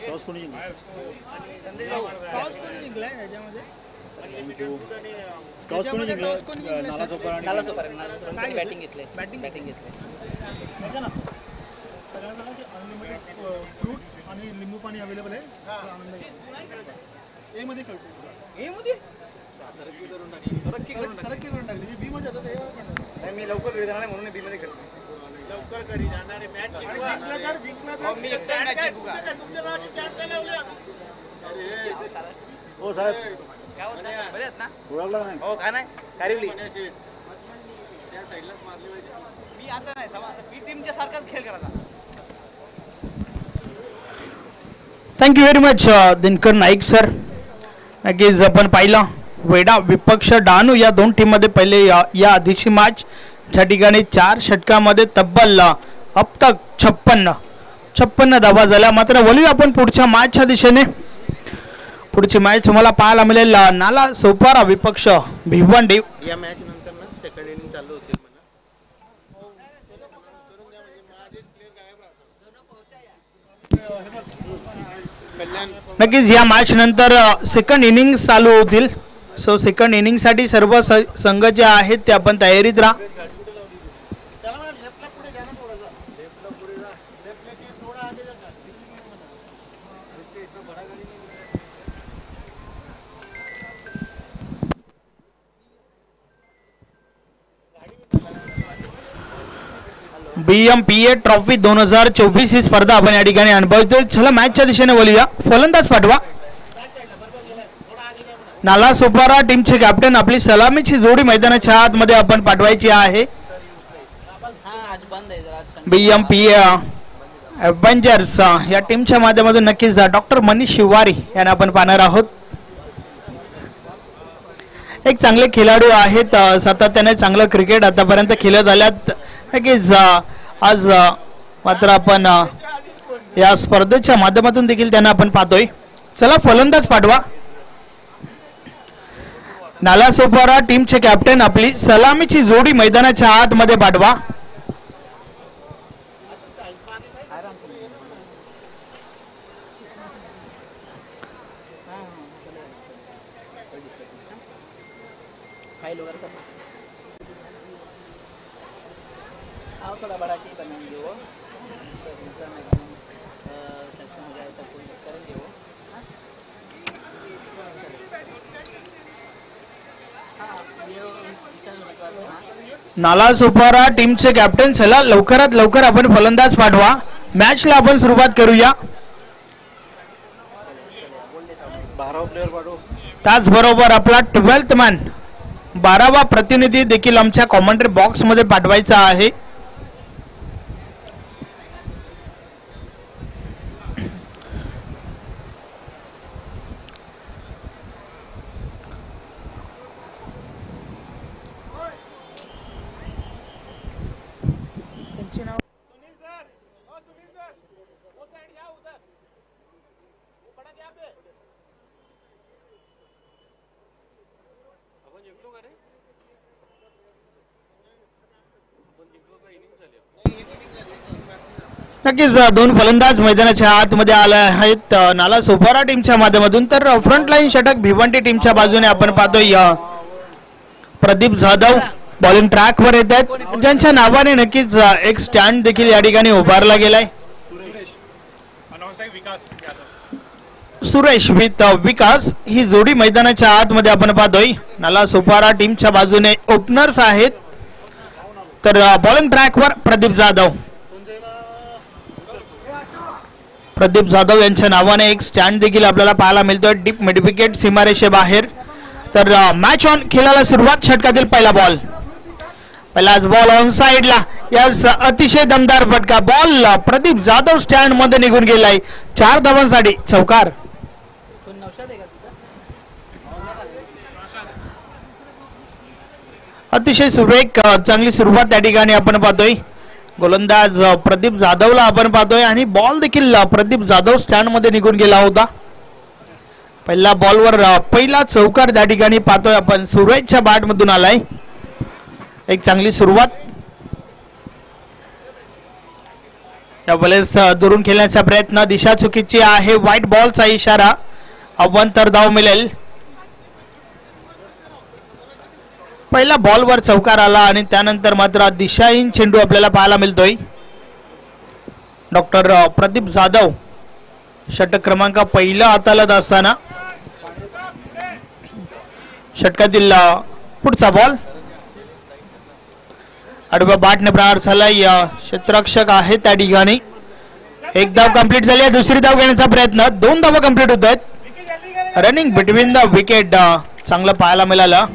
Toss कोणी जिंकला? Toss कोणी जिंकलाय ह्याच्यामध्ये? टॉस कोणी जिंकला? नाला सोपारा बॅटिंग घेतले. फ्रूट्स आणि लिंबू पाणी अवेलेबल आहे. ए मध्ये कळतो. ए मध्ये तरक्की करून टाकली. बी मध्ये आता मी लवकर घरी जाणार म्हणून बी मध्ये करतो. लवकर घरी जाणार आहे. मॅच जिंकला तर मी स्टँड मॅच जिंकू का? तुमच्या नावाची स्टँड काय लावले अरे हो साहेब काय होत नाही बरे आहेत ना? ओळखला नाही हो काय नाही कारिवली त्या साइडलाच मारली पाहिजे. मी आता नाही समा बी टीमच्या सारखाच खेळ करायचा. Thank you very much Dinkar Naik sir. नक्कीच आपण पाहिलं वेडा विपक्ष डहाणू या दोन टीममध्ये पहिले या आधीची मॅच ज्या ठिकाणी 4 षटकामध्ये तब्बल अब तक 56 धावा झाल्या. मात्र वळूया आपण पुढच्या मॅचच्या दिशेने. पुढची मॅच तुम्हाला पाहायला मिळेल नाला सोपारा विपक्ष भिवंडी. या मॅच नंतर ना सेकंड इनिंग चालू होतील नक्कीच या मॅच नंतर सेकंड इनिंग चालू होतील. सो सेकंड इनिंग साठी सर्व संघ जे आहेत ते आपण तयारीत राहा. BMPA ट्रॉफी 2024 ही स्पर्धा आपण या ठिकाणी अनुभवतोय. चला मॅचच्या दिशेने वळूया. फलंदाज पाठवा. नाला सोपारा टीमचे कॅप्टन आपली सलामीची जोडी मैदानाच्या आतमध्ये आपण पाठवायची आहे. BMPA एव्हेंजर्स या टीमच्या माध्यमातून नक्कीच डॉक्टर मनीष शिवारी यांना आपण पाहणार आहोत. एक चांगले खेळाडू आहेत. सातत्याने चांगलं क्रिकेट आतापर्यंत खेळत आल्यात. नक्कीच आज मात्र आपण या स्पर्धेच्या माध्यमातून देखील त्यांना आपण पाहतोय. चला फलंदाज पाठवा. नाला सोपारा टीमचे कॅप्टन आपली सलामीची जोडी मैदानाच्या आतमध्ये पाठवा. नाला सोपारा टीमचे कॅप्टन चला लवकरात लवकर आपण फलंदाज पाठवा. मॅचला आपण सुरुवात करूया. त्याचबरोबर आपला 12th मॅन 12वा प्रतिनिधी देखील आमच्या कॉमेंट्री बॉक्स मध्ये पाठवायचा आहे. नक्कीच दोन फलंदाज मैदानाच्या आतमध्ये आले आहेत नाला सोपारा टीमच्या माध्यमातून. तर फ्रंट लाईन षटक भिवंडी टीमच्या बाजूने आपण पाहतोय प्रदीप जाधव बॉलिंग ट्रॅक वर येत आहेत, ज्यांच्या नावाने नक्कीच एक स्टँड देखील या ठिकाणी उभारला गेलाय. सुरेश विथ विकास ही जोडी मैदानाच्या आतमध्ये आपण पाहतोय. नाला सोपारा टीमच्या बाजूने ओपनर्स आहेत. तर बॉलिंग ट्रॅक वर प्रदीप जाधव यांच्या नावाने एक स्टँड देखील आपल्याला पाहायला मिळतोय डीप मिड विकेट सीमारेषे बाहेर. तर मॅच ऑन खेळायला सुरुवात. षटकातील पहिलाच बॉल ऑन साइडला. यास अतिशय दमदार फटका. बॉल प्रदीप जाधव स्टँड मध्ये निघून गेलाय. 4 धावांसाठी चौकार. अतिशय सुरेख चांगली सुरुवात त्या ठिकाणी आपण पाहतोय. गोलंदाज प्रदीप जाधवला आपण पाहतोय आणि बॉल देखील प्रदीप जाधव स्टँड मध्ये निघून गेला होता. पहिला बॉलवर पहिला चौकार त्या ठिकाणी पाहतोय आपण. सुरेशच्या बॅट मधून आलाय. एक चांगली सुरुवात. या बलेस दुरून खेळण्याचा प्रयत्न, दिशा चुकीची आहे, व्हाईट बॉलचा इशारा, अवांतर धाव मिळेल. पहिला बॉलवर चौकार आला आणि त्यानंतर मात्र दिशाहीन चेंडू आपल्याला पाहायला मिळतोय. डॉक्टर प्रदीप जाधव षटक क्रमांक पहिला हाताळत असताना षटकातील पुढचा बॉल आडव्या बाटने प्रहार झाला. क्षेत्ररक्षक आहे त्या ठिकाणी. एक धाव कंप्लीट झाली आहे. दुसरी धाव घेण्याचा प्रयत्न, 2 धावा कंप्लीट होत आहेत. रनिंग बिटवीन द विकेट चांगलं पाहायला मिळालं.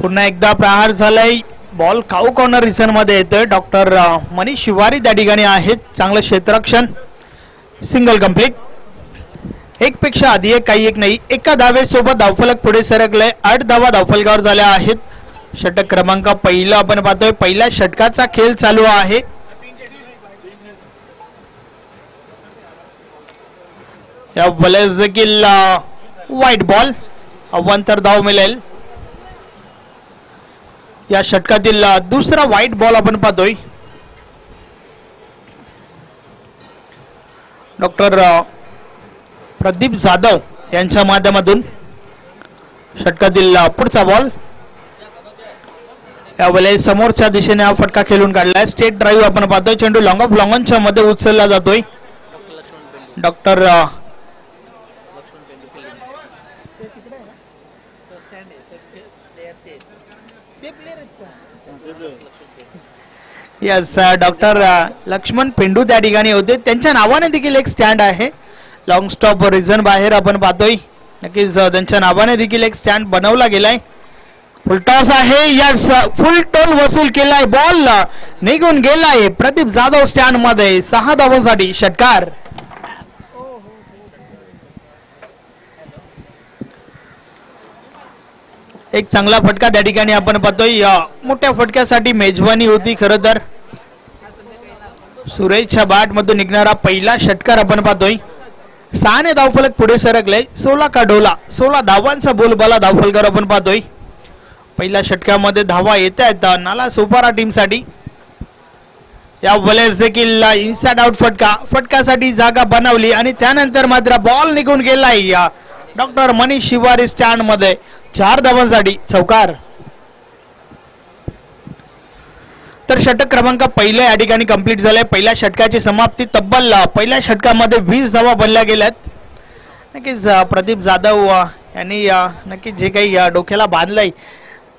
पुन्हा एकदा प्रहार झालाय. बॉल काऊ कॉर्नर रिझन मध्ये येतोय. डॉक्टर मनीष शिवारी त्या ठिकाणी आहेत. चांगलं क्षेत्ररक्षण, सिंगल कंप्लीट. एक पेक्षा आधी एक, काही एक नाही. एका धावेसोबत धावफलक पुढे सरकलंय. 8 धावा धावफलकावर झाल्या आहेत. षटक क्रमांक पहिला आपण पाहतोय. पहिल्या षटकाचा खेळ चालू आहे. या बॉलर्स देखील व्हाईट बॉल, अवांतर धाव मिळेल. या षटकातील दुसरा व्हाईट बॉल आपण पाहतोय. डॉक्टर प्रदीप जाधव यांच्या माध्यमातून षटकातील पुढचा बॉल. यावेळी समोरच्या दिशेने हा फटका खेळून काढलाय. स्टेट ड्राईव्ह आपण पाहतोय. चेंडू लॉंग ऑफ लॉंगॉनच्या मध्ये उचलला जातोय. डॉक्टर यस डॉक्टर लक्ष्मण पेंडू त्या ठिकाणी होते. त्यांच्या नावाने देखील एक स्टँड आहे. लॉंग स्टॉप रिझन बाहेर आपण पाहतोय. नक्कीच त्यांच्या नावाने देखील एक स्टँड बनवला गेलाय. फुल टॉस आहे. यस फुल टोल वसूल केलाय. बॉल निघून गेलाय प्रदीप जाधव स्टँड मध्ये. 6 धावांसाठी षटकार. एक चांगला फटका त्या ठिकाणी आपण पाहतोय. मोठ्या फटक्यासाठी मेजबानी होती खरं तर. सुरेशच्या बाट मधून निघणारा पहिला षटकार आपण पाहतोय. 6 धावफलक पुढे सरकले. 16 का डोला, 16 धावांचा बोलबाला धावफलकावर आपण पाहतोय. पहिल्या षटकामध्ये धावा येत आहेत नाला सोपारा टीम साठी. या बॉलर्स देखील इनसाइड आउट फटकासाठी जागा बनवली आणि त्यानंतर मात्र बॉल निघून गेलाय. डॉक्टर मनीष शिवारी स्टँड मध्ये. 4 धावांसाठी चौकार. तर षटक क्रमांक पहिल्या या ठिकाणी कंप्लीट झालाय. पहिल्या षटकाची समाप्ती. तब्बल पहिल्या षटकामध्ये 20 धावा बनल्या गेल्यात. नक्कीच प्रदीप जाधव यांनी नक्कीच जे काही डोक्याला बांधलंय.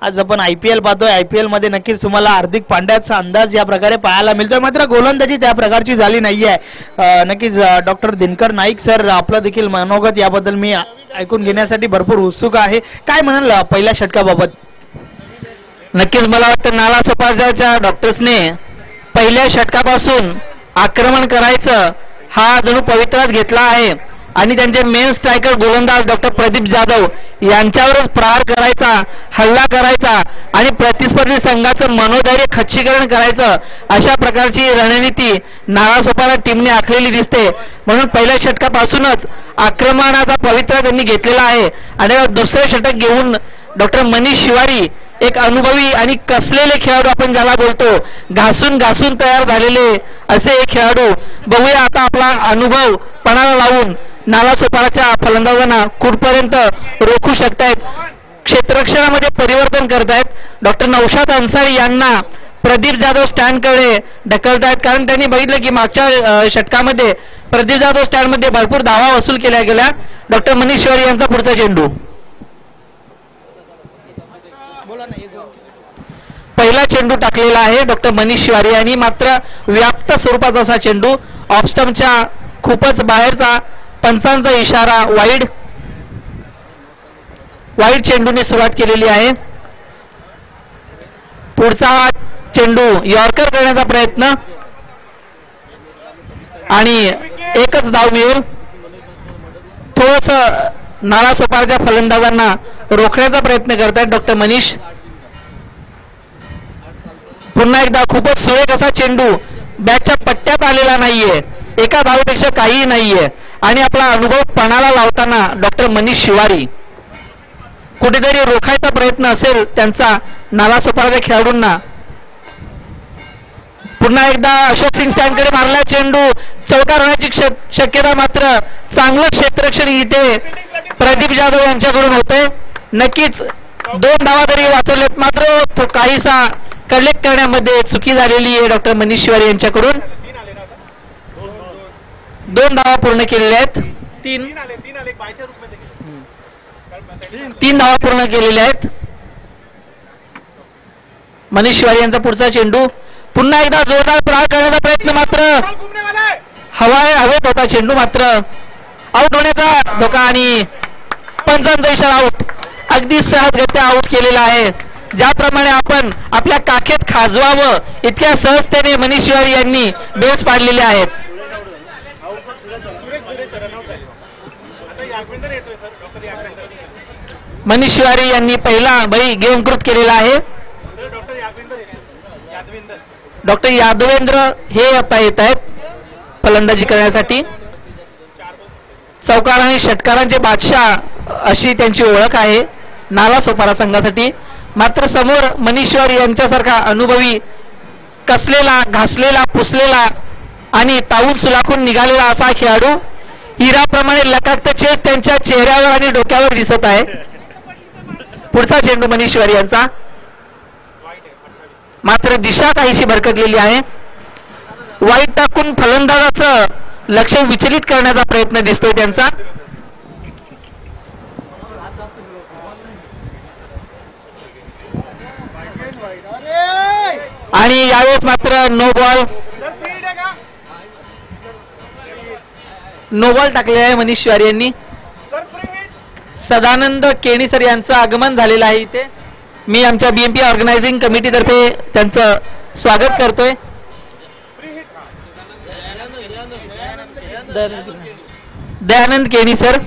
आज आपण IPL पाहतोय. IPL मध्ये नक्कीच तुम्हाला हार्दिक पांड्याचा अंदाज या प्रकारे पाहायला मिळतोय. मात्र गोलंदाजी त्या प्रकारची झाली नाहीये. नक्कीच डॉक्टर दिनकर नाईक सर आपलं देखील मनोगत याबद्दल मी ऐकून घेण्यासाठी भरपूर उत्सुक आहे. काय म्हणाल पहिल्या षटकाबाबत? नक्कीच मला वाटतं नाला सोपारच्या डॉक्टर्सने पहिल्या षटकापासून आक्रमण करायचं हा जणू पवित्राच घेतला आहे आणि त्यांचे मेन स्ट्रायकर गोलंदाज डॉक्टर प्रदीप जाधव यांच्यावरच प्रहार करायचा, हल्ला करायचा आणि प्रतिस्पर्धी संघाचं मनोधैर्य खच्चीकरण करायचं, अशा प्रकारची रणनीती नालासोपारा टीमने आखलेली दिसते. म्हणून पहिल्या षटकापासूनच आक्रमणाचा पवित्रा त्यांनी घेतलेला आहे आणि दुसरे षटक घेऊन डॉक्टर मनीष शिवारी एक अनुभवी आणि कसलेले खेळाडू, आपण ज्याला बोलतो घासून घासून तयार झालेले असे एक खेळाडू, बघूया आता आपला अनुभव पणाला लावून नालासोपाराच्या फलंदाजांना कुठपर्यंत रोखू शकतायत, क्षेत्ररक्षणामध्ये परिवर्तन करतायत. डॉक्टर नौशाद अन्सारी यांना प्रदीप जाधव स्टँडकडे ढकलतायत, कारण त्यांनी बघितलं की मागच्या षटकामध्ये प्रदीप जाधव स्टँडमध्ये भरपूर धावा वसूल केल्या गेल्या. डॉक्टर मनीष शिवारी यांचा पुढचा चेंडू. पहिला चेंडू टाकलेला आहे डॉक्टर मनीष शिवारी यांनी, मात्र व्याप्त स्वरूपाचा असा चेंडू, ऑफ स्टंपच्या खूपच बाहेरचा, पंचांचा इशारा, वाईड चेंडूने सुरुवात केलेली आहे. पुढचा चेंडू यॉर्कर करण्याचा प्रयत्न आणि एकच धाव मिळेल. थोडस नालासोपाराच्या फलंदाजांना रोखण्याचा प्रयत्न करतायत डॉक्टर मनीष. पुन्हा एकदा खूपच सुरेख असा चेंडू बॅटच्या पट्ट्यात आलेला नाहीये, एका धावेपेक्षा काहीही नाहीये आणि आपला अनुभव पणाला लावताना डॉक्टर मनीष शिवारी. कुठेतरी रोखायचा प्रयत्न असेल त्यांचा नालासोपाराच्या खेळाडूंना. पुन्हा एकदा अशोक सिंग स्टँडकडे मारला चेंडू, चौकार होण्याची शक्यता, मात्र चांगलं क्षेत्ररक्षण इथे प्रदीप जाधव यांच्याकडून होते. नक्कीच 2 धावा तरी वाचवलेत, मात्र तो काहीसा कलेक्ट करण्यामध्ये चुकी झालेली आहे डॉक्टर मनीष शिवारी यांच्याकडून. 2 धावा पूर्ण केलेल्या आहेत. 3 धावा पूर्ण केलेल्या आहेत. मनीष शिवारी यांचा पुढचा चेंडू, पुन्हा एकदा जोरदार प्रहार करण्याचा प्रयत्न, मात्र हवेत होता चेंडू, मात्र आउट होण्याचा धोका आणि पंचांचा इशारा. आउट, अगदी सहजगत्या आउट केलेला आहे. ज्याप्रमाणे आपण आपल्या काखेत खाजवावं इतक्या सहजतेने मनीष शिवारी यांनी बेल्स पाडलेले आहेत. मनीष शिवारी यांनी पहिला बळी गिळंकृत केलेला आहे. डॉक्टर यादवेंद्र हे आता येत आहेत फलंदाजी करण्यासाठी. चौकार आणि षटकारांचे बादशाह अशी त्यांची ओळख आहे नालासोपारा संघासाठी. मात्र समोर मनीष शिवारी यांच्यासारखा अनुभवी, कसलेला, घासलेला, पुसलेला आणि तावून सुलाखून निघालेला असा खेळाडू हिराप्रमाणे लकाकत चेस त्यांच्या चेहऱ्यावर आणि डोक्यावर दिसत आहे. पुढचा चेंडू मनीष शिवारी यांचा, मात्र दिशा काहीशी भरकटलेली आहे. वाईट टाकून फलंदाजाचं लक्ष विचलित करण्याचा प्रयत्न दिसतोय त्यांचा. आणि यावेळेस मात्र नो बॉल टाकले आहे मनीष शिवारी यांनी. सदानंद केणीसर यांचं आगमन झालेलं आहे इथे. मी आमच्या BMP ऑर्गनायझिंग कमिटीतर्फे त्यांचं स्वागत करतोय. दयानंद केणीसर.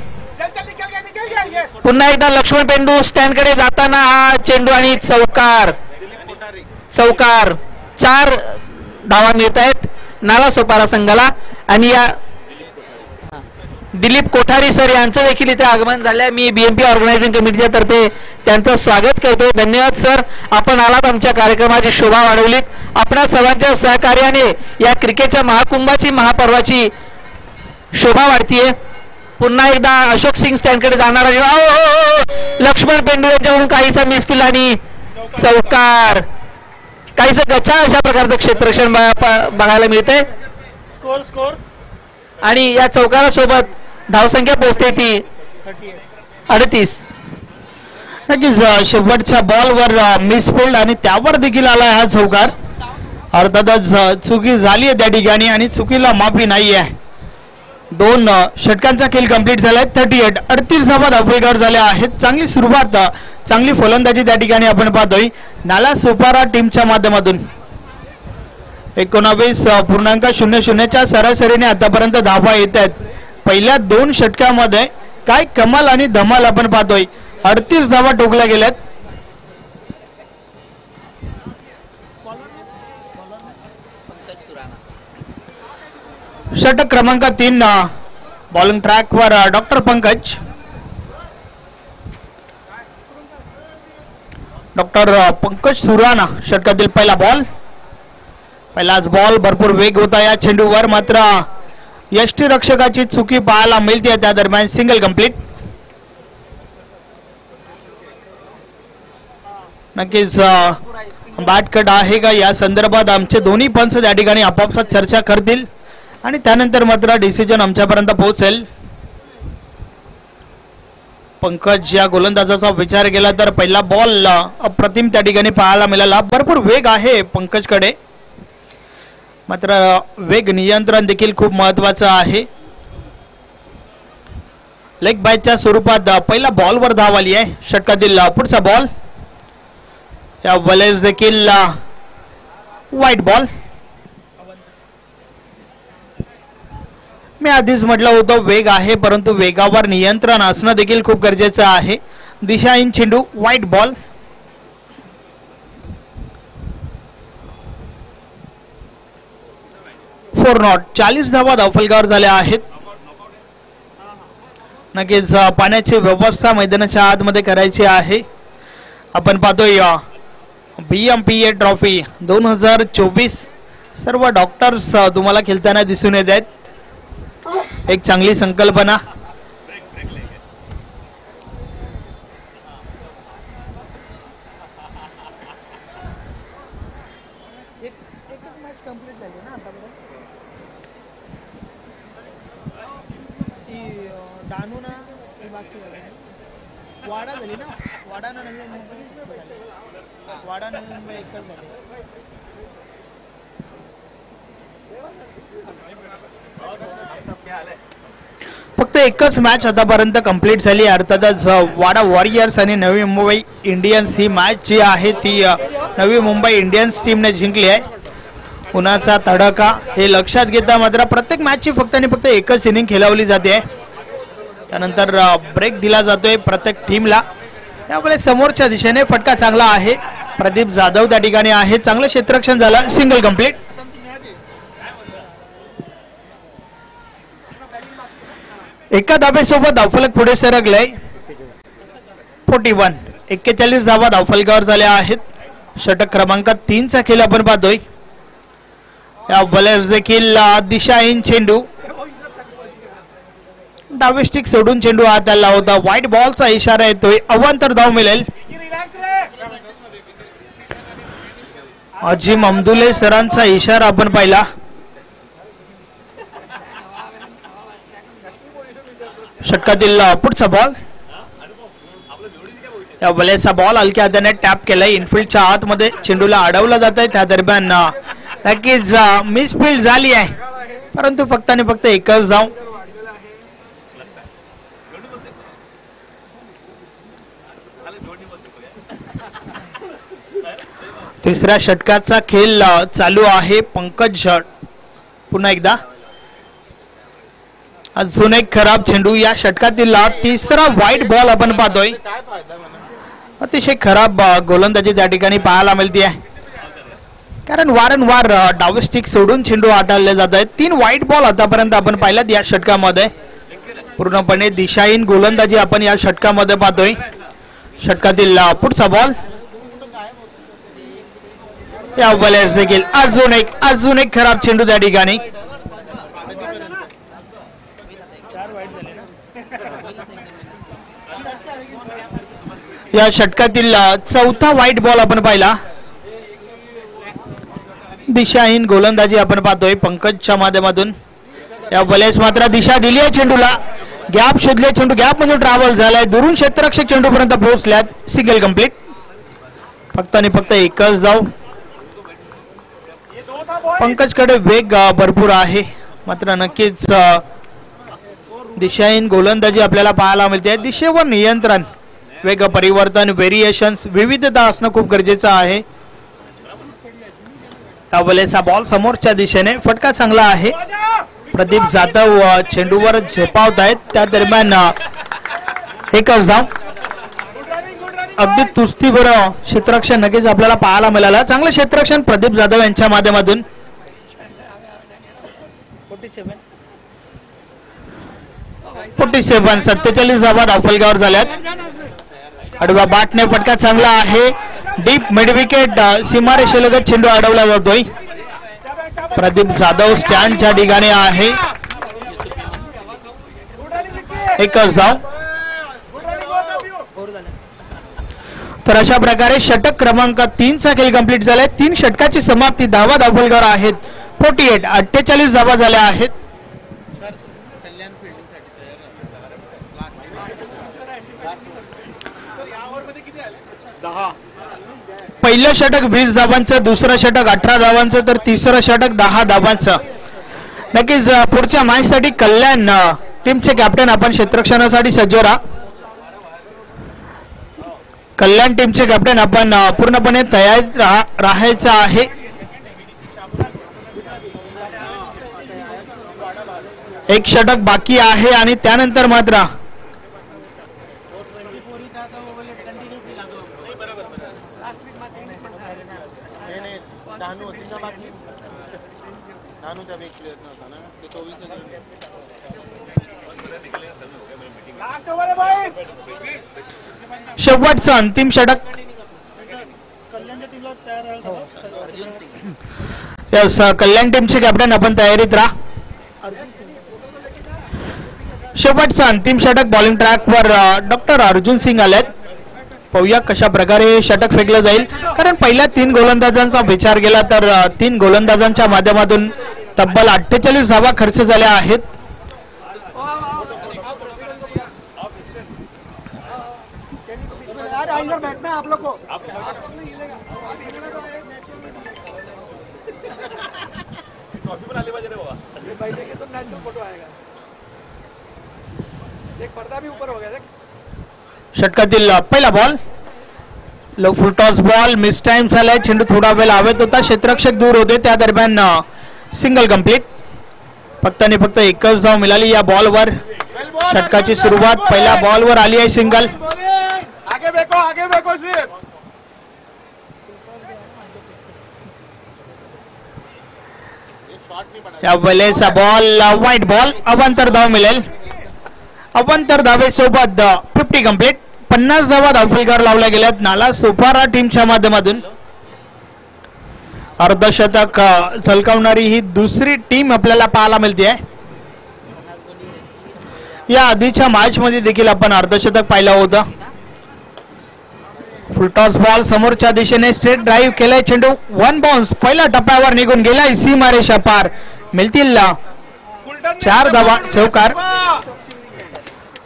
पुन्हा एकदा लक्ष्मण पेंडू स्टँडकडे जाताना हा चेंडू आणि चौकार. 4 धावा मिळत आहेत नालासोपारा संघाला. आणि या दिलीप कोठारी सर यांचं देखील इथे आगमन झालंय. मी BMP ऑर्गनायझिंग कमिटीच्या तर्फे त्यांचं स्वागत करतोय. धन्यवाद सर, आपण आलात, आमच्या कार्यक्रमाची शोभा वाढवलीत. आपणा सर्वांच्या सहकार्याने या क्रिकेटच्या महाकुंभाची, महापर्वाची शोभा वाढतीये. पुन्हा एकदा अशोक सिंग स्टँडकडे जाणारा लक्ष्मण पेंडू यांच्याकडून काहीसा मिसफिल आणि चौकार. काहीसं गचा अशा प्रकारचं क्षेत्ररक्षण बघायला मिळतंय. आणि या चौकारासोबत धावसंख्या पोहोचते ती 38. नक्कीच शेवटच्या बॉलवर मिसफिल्ड आणि त्यावर देखील आला हा चौकार. अर्थातच चुकी झाली आहे त्या ठिकाणी आणि चुकीला माफी नाही आहे. 2 षटकांचा खेळ कंप्लीट झालाय. 38 धावा धावफलकावर झाल्या आहेत. चांगली सुरुवात, चांगली फलंदाजी त्या ठिकाणी आपण पाहतोय नालासोपारा टीमच्या माध्यमातून. 19.00च्या सरासरीने आतापर्यंत धावा येत आहेत. पहिल्या 2 षटकामध्ये काय कमाल आणि धमाल आपण पाहतोय. 38 धावा ठोकल्या गेल्यात. षटक क्रमांक 3 बॉलिंग ट्रॅकवर डॉक्टर पंकज सुराणा. षटकातील पहिला बॉल, पहिलाच बॉल. भरपूर वेग होता या चेंडूवर, मात्र यष्टीरक्षकाची चुकी पाहायला मिळते. त्या दरम्यान सिंगल कंप्लीट. नक्कीच बॅट कट आहे का या संदर्भात आमचे दोन्ही पंच त्या ठिकाणी आपापसात चर्चा करतील आणि त्यानंतर मात्र डिसिजन आमच्यापर्यंत पोहोचेल. पंकज या गोलंदाजाचा विचार केला तर पहिला बॉल अप्रतिम त्या ठिकाणी पाहायला मिळाला. भरपूर वेग आहे पंकजकडे, मात्र वेग नियंत्रण देखील खूप महत्वाचं आहे. लेग बायच्या स्वरूपात पहिला बॉलवर धाव आली आहे. षटकातील पुढचा बॉल, या वेळेस देखील वाईट बॉल. मी आधीच म्हटलं होतं वेग आहे, परंतु वेगावर नियंत्रण असणं देखील खूप गरजेचं आहे. दिशाहीन चेंडू, वाईट बॉल. Four not. 40 धावा धावफलकावर झाल्या आहेत. नक्कीच पाण्याची व्यवस्था मैदानाच्या आतमध्ये करायची आहे. आपण पाहतोय BMPA ट्रॉफी 2024 सर्व डॉक्टर्स तुम्हाला खेळताना दिसून येत आहेत. एक चांगली संकल्पना. वाडा झाली ना, वाडा ना नवी मुंबई, वाडा नवी मुंबई एकच झाली. फक्त एकच मॅच आतापर्यंत कंप्लीट झाली. अर्थातच वाडा वॉरियर्स आणि नवी मुंबई इंडियन्स ही मॅच जी आहे ती नवी मुंबई इंडियन्स टीमने जिंकली आहे. उन्हाचा तडाखा हे लक्षात घेता मात्र प्रत्येक मॅचची फक्त आणि फक्त एकच इनिंग खेळवली जाते. त्यानंतर ब्रेक दिला जातोय प्रत्येक टीमला. यामुळे समोरच्या दिशेने फटका चांगला आहे. प्रदीप जाधव त्या ठिकाणी आहे. चांगलं क्षेत्ररक्षण झालं. Single complete. एका धाब्यासोबत धावफलक पुढे सरकलंय. 41 41 धावा धावफलकावर झाल्या आहेत. षटक क्रमांक 3चा खेळ आपण पाहतोय. या बॉलर्स देखील दिशाहीन चेंडू. डावे स्टिक सोडून चेंडू हात आला होता. व्हाईट बॉलचा इशारा येतोय. अवांतर धाव मिळेल. अजिम अमदुले सरांचा इशारा आपण पाहिला. षटकातील पुढचा बॉल. या बॉलचा बॉल हलक्या हाताने टॅप केलाय. इनफिल्डच्या आतमध्ये चेंडूला अडवला जात आहे. त्या दरम्यान नक्कीच मिसफिल्ड झाली आहे, परंतु फक्त आणि फक्त एकच धाव. तिसऱ्या षटकाचा खेळ चालू आहे. पंकज पुन्हा एकदा. अजून एक खराब चेंडू. या षटकातील तिसरा व्हाईट बॉल आपण पाहतोय. अतिशय खराब गोलंदाजी त्या ठिकाणी पाहायला मिळते आहे, कारण वारंवार डावे स्टिक सोडून चेंडू हाताळले जात आहेत. 3 व्हाईट बॉल आतापर्यंत आपण पाहिल्यात या षटकामध्ये. पूर्णपणे दिशाहीन गोलंदाजी आपण या षटकामध्ये पाहतोय. षटकातील पुढचा बॉल. या बॉलर्स देखील अजून एक खराब चेंडू त्या ठिकाणी. या षटकातील चौथा व्हाईट बॉल आपण पाहिला. दिशाहीन गोलंदाजी आपण पाहतोय पंकजच्या माध्यमातून. या बॉलर्स मात्र दिशा दिली आहे चेंडूला. गॅप शोधले. चेंडू गॅप मध्ये ट्रॅव्हल झालाय. दुरून क्षेत्ररक्षक चेंडू पर्यंत पोहोचल्यात. Single complete. फक्त आणि फक्त एकच धाव. पंकजकडे वेग भरपूर आहे, मात्र नक्कीच दिशाहीन गोलंदाजी आपल्याला पाहायला मिळते. दिशेवर नियंत्रण, वेग परिवर्तन, व्हेरिएशन्स, विविधता असणं खूप गरजेचं आहे. त्यावेळेचा बॉल समोरच्या दिशेने. फटका चांगला आहे. प्रदीप जाधव चेंडूवर झेपावत आहेत. त्या दरम्यान एकच धाव. अगदी तुस्तीवर क्षेत्ररक्षण नक्कीच आपल्याला पाहायला मिळालं. चांगलं क्षेत्ररक्षण प्रदीप जाधव यांच्या माध्यमातून. 47 धावा धावफलकावर झाल्यात. अडवा बाटने फटका चांगला आहे. Deep mid wicket. सीमारेषेलगत चेंडू अडवला जातोय. प्रदीप जाधव स्टँडच्या ठिकाणी आहे. एकच धाव. तर अशा प्रकारे षटक क्रमांक 3चा खेळ कंप्लीट झालाय. 3 षटकाची समाप्ती. धावा धावफलकावर आहेत 48. 48 धावा झाल्या आहेत. पहिलं षटक 20 धावांचं, दुसरं षटक 18 धावांचं, तर तिसरं षटक 10 धावांचं. नक्कीच पुढच्या मॅच साठी कल्याण टीमचे कॅप्टन आपण क्षेत्ररक्षणासाठी सज्ज राहा. कल्याण टीमचे कॅप्टन आपण पूर्णपणे तयार राहायचं आहे. एक षटक बाकी आहे आणि त्यानंतर मात्र शेवटचं अंतिम षटक. यस, कल्याण टीमचे कॅप्टन आपण तयारीत राहा. शेवटचं अंतिम षटक बॉलिंग ट्रॅकवर डॉक्टर अर्जुन सिंग आलेत. पाहूया कशा प्रकारे षटक फेकलं जाईल, कारण पहिल्या 3 गोलंदाजांचा विचार केला तर 3 गोलंदाजांच्या माध्यमातून तब्बल 48 धावा खर्च झाल्या आहेत. षटकातील पहिला बॉल लो फुल टॉस बॉल, मिस टाइम झालाय. चेंडू थोडा वेळ हवेत होता, क्षेत्ररक्षक दूर होते, त्या दरम्यान सिंगल कंप्लीट. फक्त आणि फक्त एकच धाव मिळाली या बॉलवर. षटकाची सुरुवात पहिल्या बॉलवर आली आहे, सिंगल. या वेळेचा बॉल व्हाईट बॉल, अवांतर धाव मिळेल. अवांतर धावेसोबत 50 कंप्लीट. 50 धावा धावफलकावर लावल्या गेल्यात नाला सोपारा टीमच्या माध्यमातून. अर्धशतक झळकावणारी ही दुसरी टीम आपल्याला पाहायला मिळते. या आधीच्या मॅच मध्ये देखील आपण अर्धशतक पाहिलं होतं. फुलटॉस बॉल समोरच्या दिशेने स्ट्रेट ड्राईव्ह केलाय. चेंडू 1 बाउन्स पहिल्या टप्प्यावर निघून गेलाय सीमारेषा पार. मिळतील 4 धावा. चौकार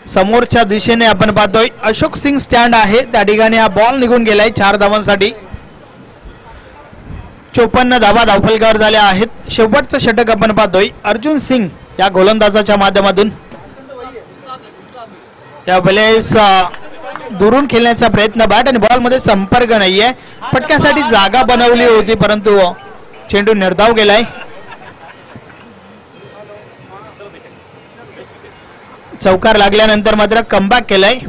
समोरच्या दिशेने आपण पाहतोय अशोक सिंग स्टँड आहे, त्या ठिकाणी हा बॉल निघून गेलाय 4 धावांसाठी. 54 धावा धावफलकावर झाल्या आहेत. शेवटचं षटक आपण पाहतोय अर्जुन सिंग या गोलंदाजाच्या माध्यमातून. या वेळेस दुरून खेळण्याचा प्रयत्न, बॅट आणि बॉल मध्ये संपर्क नाहीये. फटक्यासाठी जागा बनवली होती परंतु चेंडू निर्धाव गेलाय. चौकार लागल्यानंतर मात्र कमबॅक केलाय.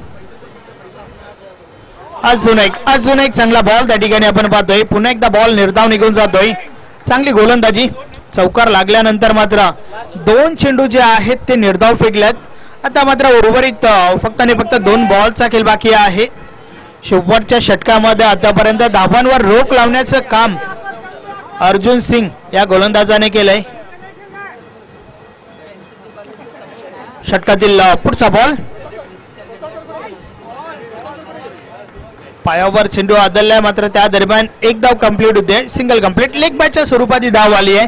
अजून एक चांगला बॉल त्या ठिकाणी आपण पाहतोय. पुन्हा एकदा बॉल निर्धाव निघून जातोय. चांगली गोलंदाजी. चौकार लागल्यानंतर मात्र 2 चेंडू जे आहेत ते निर्धाव फेकल्यात. आता मात्र उर्वरित फक्त आणि फक्त 2 बॉलचा खेळ बाकी आहे. शेवटच्या षटकामध्ये आतापर्यंत धावांवर रोख लावण्याचं काम अर्जुन सिंग या गोलंदाजाने केलंय. षटकातील पुढचा बॉल पायावर चेंडू आदळलाय, मात्र त्या दरम्यान एक धाव कंप्लीट होते. Single complete. लेग बॅटच्या स्वरूपात ही धाव आली आहे.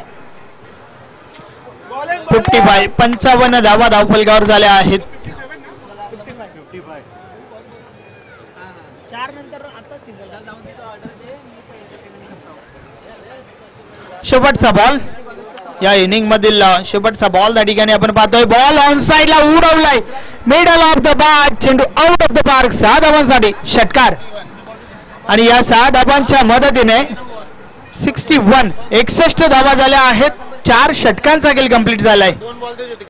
55 धावा धावफलकावर झाल्या आहेत. शेवटचा बॉल या इनिंग मधील शेवटचा बॉल त्या ठिकाणी आपण पाहतोय. बॉल ऑन साइड ला उडवलाय, मिडल ऑफ द बॅट. चेंडू आउट ऑफ द पार्क. 6 धावांसाठी षटकार. आणि या 6 धावांच्या मदतीने 61 धावा झाल्या आहेत. 4 षटकांचा खेळ कंप्लीट झालाय.